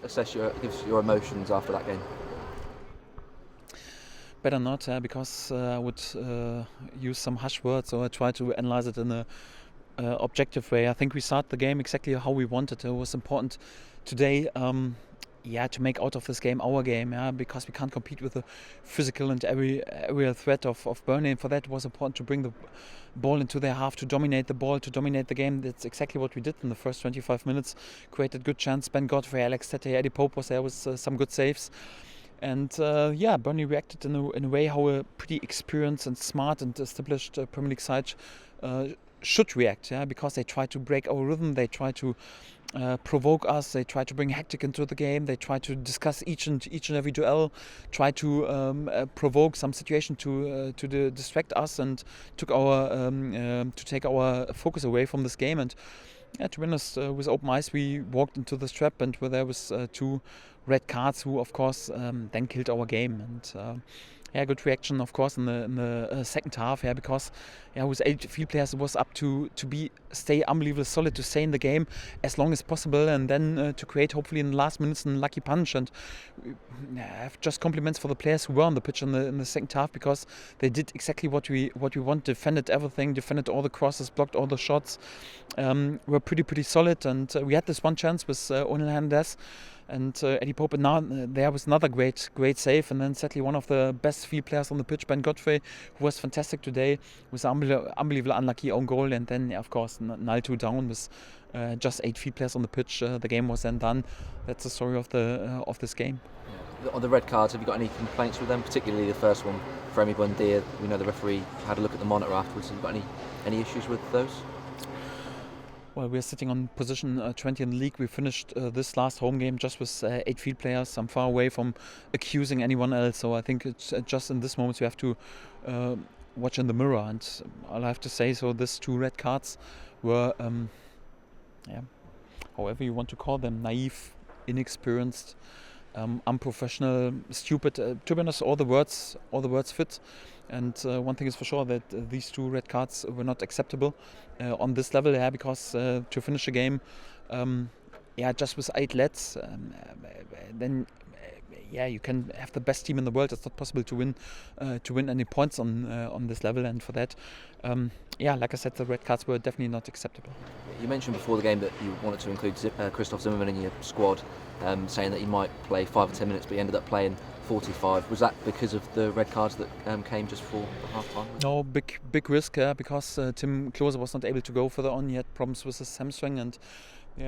give us your emotions after that game? Better not, because I would use some harsh words, or try to analyze it in a objective way. I think we started the game exactly how we wanted. It was important today, to make out of this game our game, because we can't compete with the physical and aerial threat of Burnley. And for that, it was important to bring the ball into their half, to dominate the ball, to dominate the game. That's exactly what we did in the first 25 minutes. Created good chance. Ben Godfrey, Alex Tete, Eddie Pope was there with some good saves. And Burnley reacted in a way how a pretty experienced and smart and established Premier League side should react, because they try to break our rhythm, they try to provoke us, they try to bring hectic into the game, they try to discuss each and every duel, try to provoke some situation to distract us and to take our focus away from this game. And to be honest, with open eyes we walked into this trap, and where there was 2 red cards who of course then killed our game. And good reaction of course in the second half, because with 8 field players it was up to stay unbelievably solid, to stay in the game as long as possible, and then to create hopefully in the last minutes a lucky punch. And I have just compliments for the players who were on the pitch in the second half, because they did exactly what we want, defended everything, defended all the crosses, blocked all the shots, were pretty solid. And we had this one chance with Onel Hernandez and Eddie Pope, and now there was another great save, and then sadly one of the best field players on the pitch, Ben Godfrey, who was fantastic today, with unbelievable unlucky own goal. And then of course 9-2 down with just 8 field players on the pitch. The game was then done. That's the story of this game. Yeah. On the red cards, have you got any complaints with them, particularly the first one for Emi Buendia? We know the referee had a look at the monitor afterwards. Have you got any issues with those? Well, we're sitting on position 20 in the league. We finished this last home game just with 8 field players. I'm far away from accusing anyone else, so I think it's just in this moment we have to watch in the mirror. And I'll have to say, so these 2 red cards were, however you want to call them, naive, inexperienced, unprofessional, stupid. To be honest, all the words fit. And one thing is for sure, that these 2 red cards were not acceptable on this level, because to finish a game, just with 8 lads, then you can have the best team in the world. It's not possible to win any points on this level. And for that, like I said, the red cards were definitely not acceptable. You mentioned before the game that you wanted to include Christoph Zimmermann in your squad, saying that he might play 5 or 10 minutes, but he ended up playing 45. Was that because of the red cards that came just before half time? No, big risk, because Tim Klose was not able to go further on. He had problems with his hamstring, and we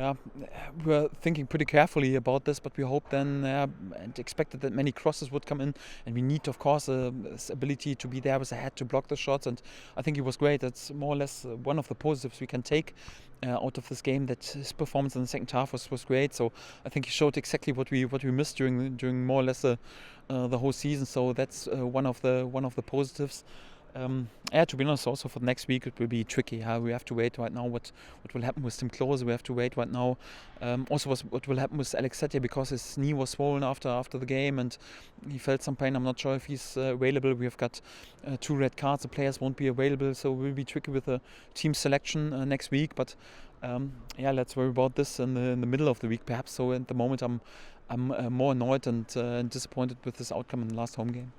were thinking pretty carefully about this, but we hoped then and expected that many crosses would come in, and we need of course this ability to be there with a head to block the shots. And I think he was great. That's more or less one of the positives we can take out of this game, that his performance in the second half was great. So I think he showed exactly what we missed during more or less the whole season. So that's one of the positives. To be honest, also for next week it will be tricky. We have to wait right now what will happen with Tim Klose. We have to wait right now also what will happen with Alex Tete, because his knee was swollen after the game and he felt some pain. I'm not sure if he's available. We have got 2 red cards. The players won't be available, so it will be tricky with the team selection next week. But let's worry about this in the middle of the week perhaps. So at the moment I'm more annoyed and disappointed with this outcome in the last home game.